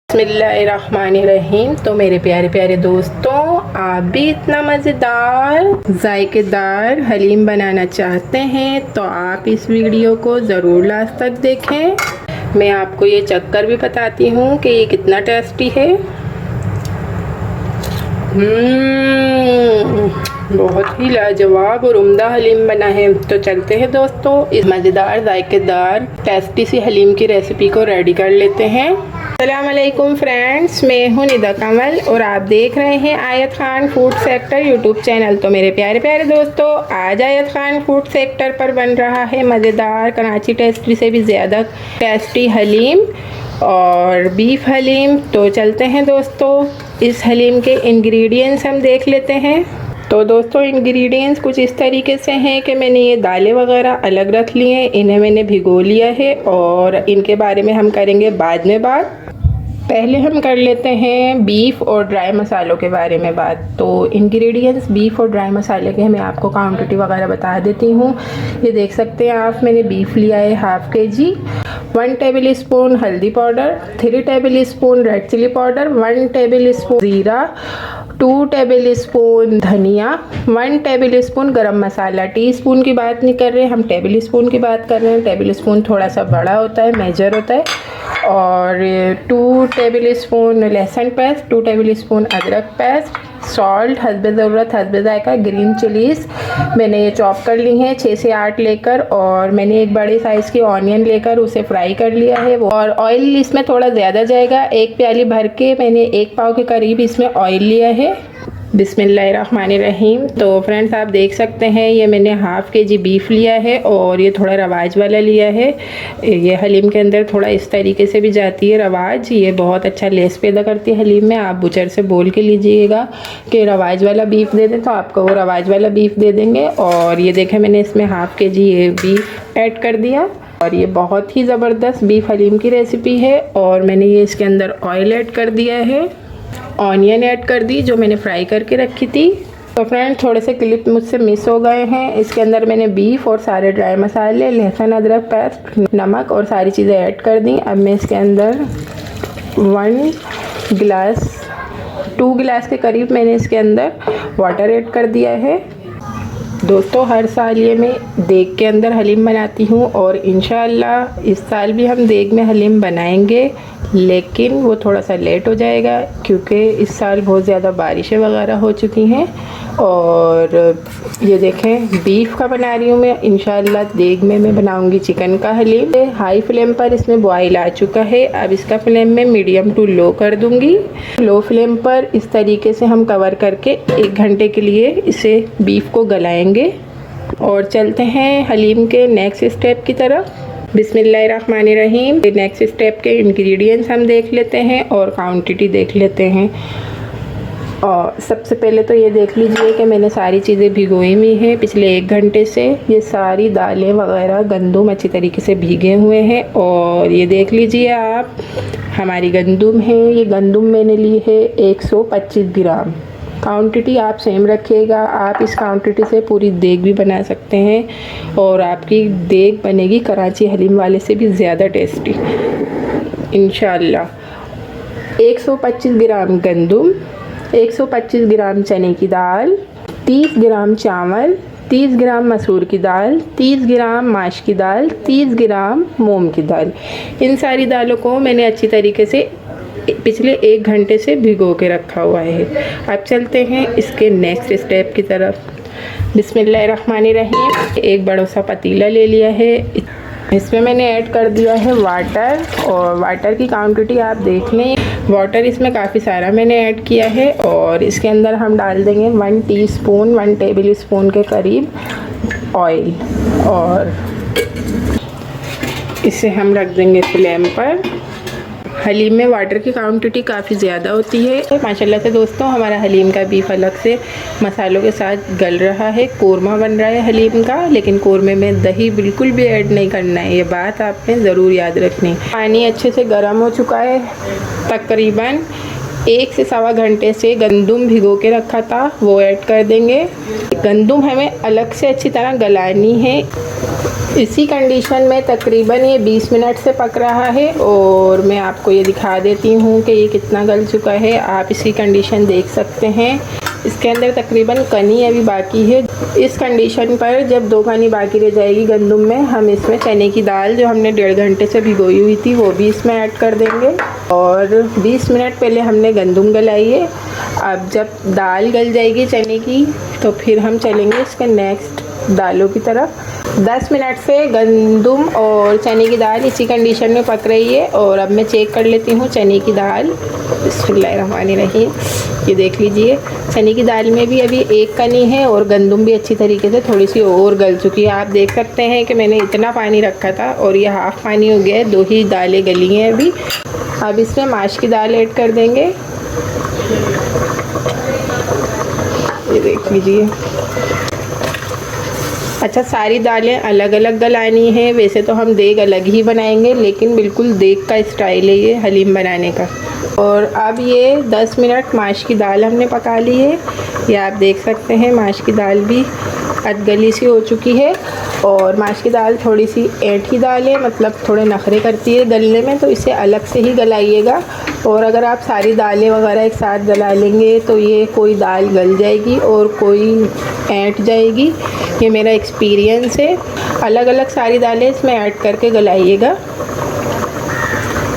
बिस्मिल्लाहिर्रहमानिर्रहीम। तो मेरे प्यारे प्यारे दोस्तों, आप भी इतना मज़ेदार जायकेदार हलीम बनाना चाहते हैं तो आप इस वीडियो को ज़रूर लास्ट तक देखें। मैं आपको ये चक्कर भी बताती हूँ कि ये कितना टेस्टी है। बहुत ही लाजवाब और उम्दा हलीम बना है। तो चलते हैं दोस्तों, इस मज़ेदार जायकेदार टेस्टी सी हलीम की रेसिपी को रेडी कर लेते हैं। अस्सलाम वालेकुम फ्रेंड्स, मैं हूं निदा कमल और आप देख रहे हैं आयत Khan food sector YouTube channel. तो मेरे प्यारे प्यारे दोस्तों, आज आयत खान फूड सेक्टर पर बन रहा है मज़ेदार कराची टेस्टी से भी ज़्यादा टेस्टी हलीम और बीफ हलीम। तो चलते हैं दोस्तों, इस हलीम के इंग्रेडिएंट्स हम देख लेते हैं। तो दोस्तों, इंग्रेडिएंट्स कुछ इस तरीके से हैं कि मैंने ये दालें वगैरह अलग रख ली हैं, इन्हें मैंने भिगो लिया है और इनके बारे में हम करेंगे बाद में बात। पहले हम कर लेते हैं बीफ और ड्राई मसालों के बारे में बात। तो इंग्रेडिएंट्स बीफ और ड्राई मसाले के मैं आपको क्वांटिटी वगैरह बता देती हूँ। ये देख सकते हैं आप, मैंने बीफ लिया है हाफ kg, 1 टेबल स्पून हल्दी powder, 3 tablespoon red chilli powder, 1 tablespoon ज़ीरा, 2 टेबल स्पून धनिया, 1 टेबल स्पून गरम मसाला। टीस्पून की बात नहीं कर रहे, हम टेबल स्पून की बात कर रहे हैं। टेबल स्पून थोड़ा सा बड़ा होता है, मेजर होता है। और 2 टेबल स्पून लहसुन पेस्ट, 2 टेबल स्पून अदरक पेस्ट, सॉल्ट हस्बे ज़रूरत हस्बे जायका, ग्रीन चिलीज़ मैंने ये चॉप कर ली हैं 6 से 8 लेकर, और मैंने एक बड़े साइज़ की ऑनियन लेकर उसे फ्राई कर लिया है। और ऑयल इसमें थोड़ा ज़्यादा जाएगा, एक प्याली भर के मैंने 1 पाव के करीब इसमें ऑयल लिया है। बिस्मिल्लाहिर्रहमानिर्रहीम। तो फ्रेंड्स, आप देख सकते हैं ये मैंने हाफ kg बीफ लिया है और ये थोड़ा रवाज वाला लिया है। ये हलीम के अंदर थोड़ा इस तरीके से भी जाती है रवाज, ये बहुत अच्छा लेस पैदा करती है हलीम में। आप बुचर से बोल के लीजिएगा कि रवाज वाला बीफ दे दें तो आपको वो रवाज वाला बीफ दे देंगे। और ये देखें, मैंने इसमें हाफ kg ये बीफ ऐड कर दिया और ये बहुत ही ज़बरदस्त बीफ हलीम की रेसिपी है। और मैंने ये इसके अंदर ऑयल ऐड कर दिया है, ऑनियन ऐड कर दी जो मैंने फ्राई करके रखी थी। तो फ्रेंड, थोड़े से क्लिप मुझसे मिस हो गए हैं। इसके अंदर मैंने बीफ और सारे ड्राई मसाले, लहसुन अदरक पेस्ट, नमक और सारी चीज़ें ऐड कर दी। अब मैं इसके अंदर 2 गिलास के करीब मैंने इसके अंदर वाटर ऐड कर दिया है। दोस्तों, हर साल ये मैं देग के अंदर हलीम बनाती हूँ और इंशाअल्लाह इस साल भी हम देग में हलीम बनाएंगे, लेकिन वो थोड़ा सा लेट हो जाएगा क्योंकि इस साल बहुत ज़्यादा बारिशें वगैरह हो चुकी हैं। और ये देखें, बीफ का बना रही हूँ मैं, इंशाअल्लाह देग में मैं बनाऊँगी चिकन का हलीम। हाई फ्लेम पर इसमें बॉयल आ चुका है। अब इसका फ्लेम में मीडियम टू लो कर दूँगी। लो फ्लेम पर इस तरीके से हम कवर करके 1 घंटे के लिए इसे बीफ को गलाएंगे। और चलते हैं हलीम के नेक्स्ट स्टेप की तरफ। बिस्मिल्लाहिर्रहमानिर्रहीम। नेक्स्ट स्टेप के इंग्रेडिएंट्स हम देख लेते हैं और क्वांटिटी देख लेते हैं। और सबसे पहले तो ये देख लीजिए कि मैंने सारी चीज़ें भिगोई हुई हैं पिछले 1 घंटे से। ये सारी दालें वगैरह गंदुम अच्छी तरीके से भीगे हुए हैं। और ये देख लीजिए आप, हमारी गंदुम है, ये गंदुम मैंने ली है 125 ग्राम। क्वांटिटी आप सेम रखिएगा। आप इस क्वांटिटी से पूरी देग भी बना सकते हैं और आपकी देग बनेगी कराची हलीम वाले से भी ज़्यादा टेस्टी इंशाअल्लाह। 125 ग्राम गंदुम, 125 ग्राम चने की दाल, 30 ग्राम चावल, 30 ग्राम मसूर की दाल, 30 ग्राम माश की दाल, 30 ग्राम मूंग की दाल। इन सारी दालों को मैंने अच्छी तरीके से पिछले 1 घंटे से भिगो के रखा हुआ है। अब चलते हैं इसके नेक्स्ट स्टेप की तरफ। बिस्मिल्लाहिर्रहमानिर्रहीम। एक बड़ा सा पतीला ले लिया है, इसमें मैंने ऐड कर दिया है वाटर। और वाटर की क्वांटिटी आप देख लें, वाटर इसमें काफ़ी सारा मैंने ऐड किया है। और इसके अंदर हम डाल देंगे 1 टीस्पून 1 टेबल स्पून के करीब ऑयल और इसे हम रख देंगे फ्लेम पर। हलीम में वाटर की क्वांटिटी काफ़ी ज़्यादा होती है। माशाल्लाह से दोस्तों, हमारा हलीम का बीफ अलग से मसालों के साथ गल रहा है, कोरमा बन रहा है हलीम का। लेकिन कोरमे में दही बिल्कुल भी ऐड नहीं करना है, ये बात आपने ज़रूर याद रखनी। पानी अच्छे से गर्म हो चुका है, तकरीबन 1 से सवा घंटे से गंदुम भिगो के रखा था वो ऐड कर देंगे। गंदुम हमें अलग से अच्छी तरह गलानी है। इसी कंडीशन में तकरीबन ये 20 मिनट से पक रहा है और मैं आपको ये दिखा देती हूँ कि ये कितना गल चुका है। आप इसी कंडीशन देख सकते हैं। इसके अंदर तकरीबन कनी अभी बाकी है। इस कंडीशन पर जब 2 कनी बाकी रह जाएगी गंदम में, हम इसमें चने की दाल जो हमने 1.5 घंटे से भिगोई हुई थी वो भी इसमें ऐड कर देंगे। और 20 मिनट पहले हमने गंदम गलाई है। अब जब दाल गल जाएगी चने की तो फिर हम चलेंगे इसके नेक्स्ट दालों की तरफ। 10 मिनट से गंदम और चने की दाल इसी कंडीशन में पक रही है। और अब मैं चेक कर लेती हूँ चने की दाल। बिस्मिल्लाहिर्रहमानिर्रहीम। ये देख लीजिए, चने की दाल में भी अभी 1 कनी है और गंदम भी अच्छी तरीके से थोड़ी सी और गल चुकी है। आप देख सकते हैं कि मैंने इतना पानी रखा था और ये हाफ़ पानी हो गया है। 2 ही दालें गली हैं अभी। अब इसमें माश की दाल ऐड कर देंगे। ये देख लीजिए। अच्छा, सारी दालें अलग अलग गलानी है। वैसे तो हम देग अलग ही बनाएंगे, लेकिन बिल्कुल देग का स्टाइल है ये हलीम बनाने का। और अब ये 10 मिनट माश की दाल हमने पका ली है। ये आप देख सकते हैं माश की दाल भी अधगली सी हो चुकी है। और माश की दाल थोड़ी सी ऐंठी दाल है, मतलब थोड़े नखरे करती है गलने में, तो इसे अलग से ही गलाइएगा। और अगर आप सारी दालें वगैरह एक साथ गला लेंगे तो ये कोई दाल गल जाएगी और कोई ऐंठ जाएगी। ये मेरा एक्सपीरियंस है। अलग अलग सारी दालें इसमें ऐड करके गलाइएगा।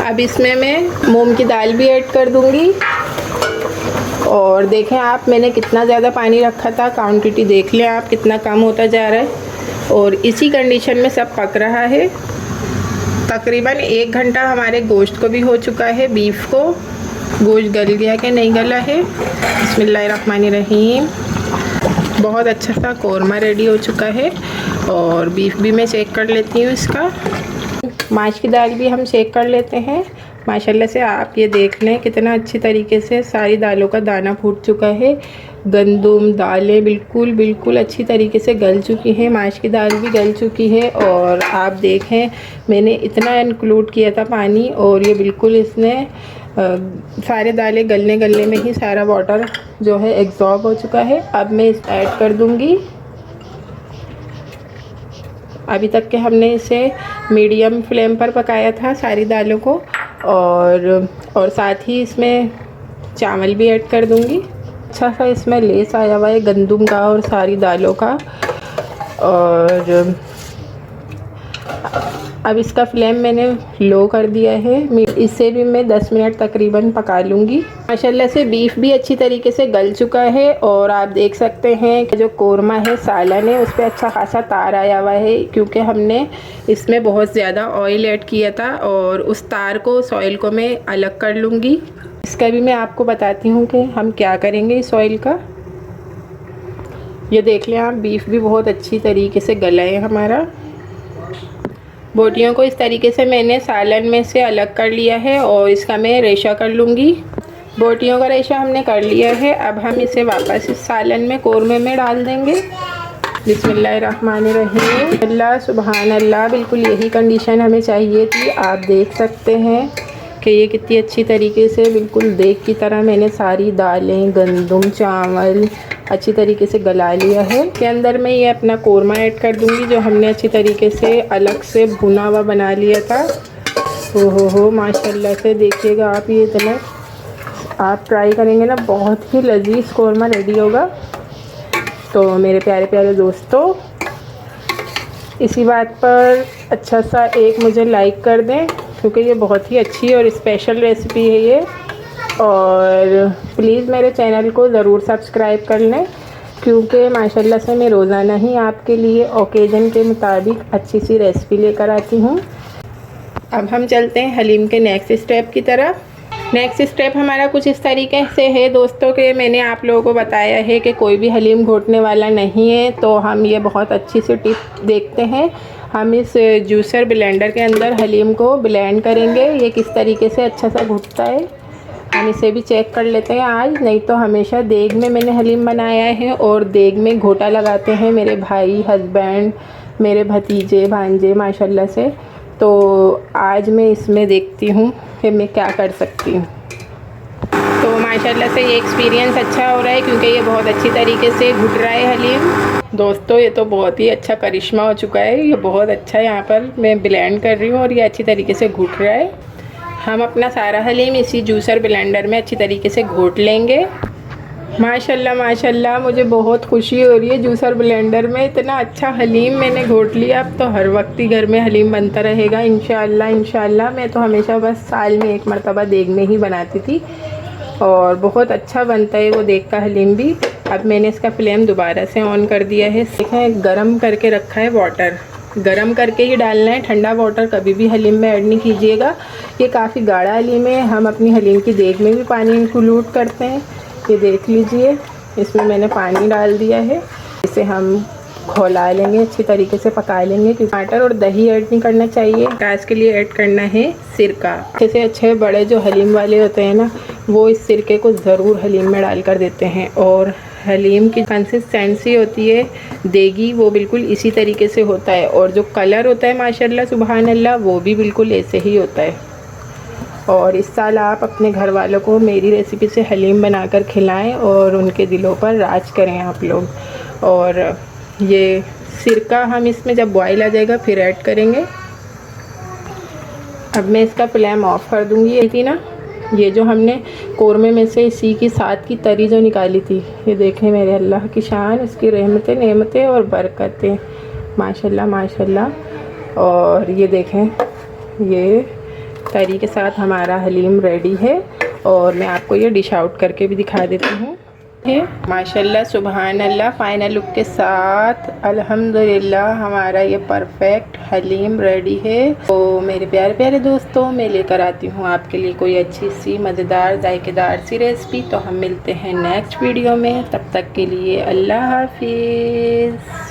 अब इसमें मैं मूंग की दाल भी ऐड कर दूंगी। और देखें आप, मैंने कितना ज़्यादा पानी रखा था, क्वांटिटी देख लें आप कितना कम होता जा रहा है। और इसी कंडीशन में सब पक रहा है। तकरीबन 1 घंटा हमारे गोश्त को भी हो चुका है। बीफ को गोश्त गल गया कि नहीं गला है। बिस्मिल्लाहिर्रहमानिर्रहीम। बहुत अच्छा सा कौरमा रेडी हो चुका है। और बीफ भी मैं चेक कर लेती हूँ इसका। माश की दाल भी हम चेक कर लेते हैं। माशाल्लाह से आप ये देख लें कितना अच्छी तरीके से सारी दालों का दाना फूट चुका है। गंदम दालें बिल्कुल अच्छी तरीके से गल चुकी हैं। माश की दाल भी गल चुकी है। और आप देखें, मैंने इतना इंक्लूड किया था पानी और ये बिल्कुल इसने सारे दालें गलने में ही सारा वाटर जो है एग्जॉर्ब हो चुका है। अब मैं इस ऐड कर दूंगी। अभी तक के हमने इसे मीडियम फ्लेम पर पकाया था सारी दालों को। और साथ ही इसमें चावल भी ऐड कर दूंगी। अच्छा सा इसमें लेस आया हुआ है गंदम का और सारी दालों का। और अब इसका फ्लेम मैंने लो कर दिया है। इसे भी मैं 10 मिनट तकरीबन पका लूँगी। माशाल्लाह से बीफ भी अच्छी तरीके से गल चुका है। और आप देख सकते हैं कि जो कौरमा है, सालन है, उस पर अच्छा खासा तार आया हुआ है, क्योंकि हमने इसमें बहुत ज़्यादा ऑयल ऐड किया था। और उस तार को, उस ऑयल को मैं अलग कर लूँगी। इसका भी मैं आपको बताती हूँ कि हम क्या करेंगे इस ऑयल का। ये देख लें आप, बीफ भी बहुत अच्छी तरीके से गला है हमारा। बोटियों को इस तरीके से मैंने सालन में से अलग कर लिया है और इसका मैं रेशा कर लूँगी। बोटियों का रेशा हमने कर लिया है। अब हम इसे वापस इस सालन में, कौरमे में डाल देंगे। बिस्मिल्लाहिर्रहमानिर्रहीम। अल्लाह सुबहान अल्लाह। बिल्कुल यही कंडीशन हमें चाहिए थी। आप देख सकते हैं कि ये कितनी अच्छी तरीके से बिल्कुल देग की तरह मैंने सारी दालें, गंदम, चावल अच्छी तरीके से गला लिया है। के अंदर मैं ये अपना कौरमा ऐड कर दूंगी जो हमने अच्छी तरीके से अलग से भुना हुआ बना लिया था। हो माशाल्लाह से देखिएगा आप, ये इतना आप ट्राई करेंगे ना, बहुत ही लजीज कौरमा रेडी होगा। तो मेरे प्यारे प्यारे दोस्तों, इसी बात पर अच्छा सा एक मुझे लाइक कर दें, क्योंकि ये बहुत ही अच्छी और स्पेशल रेसिपी है ये। और प्लीज़ मेरे चैनल को ज़रूर सब्सक्राइब कर लें, क्योंकि माशाल्लाह से मैं रोज़ाना ही आपके लिए ओकेजन के मुताबिक अच्छी सी रेसिपी लेकर आती हूँ। अब हम चलते हैं हलीम के नेक्स्ट स्टेप की तरफ। नेक्स्ट स्टेप हमारा कुछ इस तरीके से है दोस्तों के मैंने आप लोगों को बताया है कि कोई भी हलीम घोटने वाला नहीं है, तो हम ये बहुत अच्छी सी टिप देखते हैं। हम इस जूसर ब्लेंडर के अंदर हलीम को ब्लेंड करेंगे। ये किस तरीके से अच्छा सा घुटता है हम इसे भी चेक कर लेते हैं आज। नहीं तो हमेशा देग में मैंने हलीम बनाया है और देग में घोटा लगाते हैं मेरे भाई, हस्बैंड, मेरे भतीजे, भांजे माशाल्लाह से। तो आज मैं इसमें देखती हूँ कि मैं क्या कर सकती हूँ। तो माशाल्लाह से ये एक्सपीरियंस अच्छा हो रहा है, क्योंकि ये बहुत अच्छी तरीके से घुट रहा है हलीम। दोस्तों ये तो बहुत ही अच्छा करिश्मा हो चुका है, ये बहुत अच्छा यहाँ पर मैं ब्लेंड कर रही हूँ और ये अच्छी तरीके से घुट रहा है। हम अपना सारा हलीम इसी जूसर ब्लेंडर में अच्छी तरीके से घोट लेंगे। माशाल्लाह माशाल्लाह, मुझे बहुत खुशी हो रही है। जूसर ब्लेंडर में इतना अच्छा हलीम मैंने घोट लिया। अब तो हर वक्त ही घर में हलीम बनता रहेगा इंशाअल्लाह इंशाअल्लाह। मैं तो हमेशा बस साल में एक मरतबा देग में ही बनाती थी और बहुत अच्छा बनता है वो देग का हलीम भी। अब मैंने इसका फ्लेम दोबारा से ऑन कर दिया है। देखें गरम करके रखा है वाटर, गरम करके ही डालना है, ठंडा वाटर कभी भी हलीम में ऐड नहीं कीजिएगा। ये काफ़ी गाढ़ा हलीम है, हम अपनी हलीम की देग में भी पानी इंक्लूड करते हैं। ये देख लीजिए, इसमें मैंने पानी डाल दिया है। इसे हम खौला लेंगे, अच्छी तरीके से पका लेंगे। टमाटर और दही ऐड नहीं करना चाहिए। गैस के लिए ऐड करना है सिरका। अच्छे से अच्छे बड़े जो हलीम वाले होते हैं ना, वो इस सिरके को ज़रूर हलीम में डाल कर देते हैं। और हलीम की कंसिस्टेंसी होती है देगी, वो बिल्कुल इसी तरीके से होता है। और जो कलर होता है माशाल्लाह सुबहान अल्लाह, वो भी बिल्कुल ऐसे ही होता है। और इस साल आप अपने घर वालों को मेरी रेसिपी से हलीम बनाकर खिलाएं और उनके दिलों पर राज करें आप लोग। और ये सिरका हम इसमें जब बॉईल आ जाएगा फिर ऐड करेंगे। अब मैं इसका फ्लेम ऑफ कर दूंगी। ये थी ना, ये जो हमने कौरमे में से इसी की साथ की तरी जो निकाली थी, ये देखें मेरे अल्लाह की शान, इसकी रहमतें नेमतें और बरकतें माशाल्लाह माशाल्लाह। और ये देखें, ये तरी के साथ हमारा हलीम रेडी है। और मैं आपको ये डिश आउट करके भी दिखा देती हूँ। माशाल्लाह सुबहान अल्लाह, फाइनल लुक के साथ अल्हम्दुलिल्लाह हमारा ये परफेक्ट हलीम रेडी है। तो मेरे प्यारे प्यारे दोस्तों, मैं लेकर आती हूँ आपके लिए कोई अच्छी सी मज़ेदार जायकेदार सी रेसिपी। तो हम मिलते हैं नेक्स्ट वीडियो में, तब तक के लिए अल्लाह हाफिज़।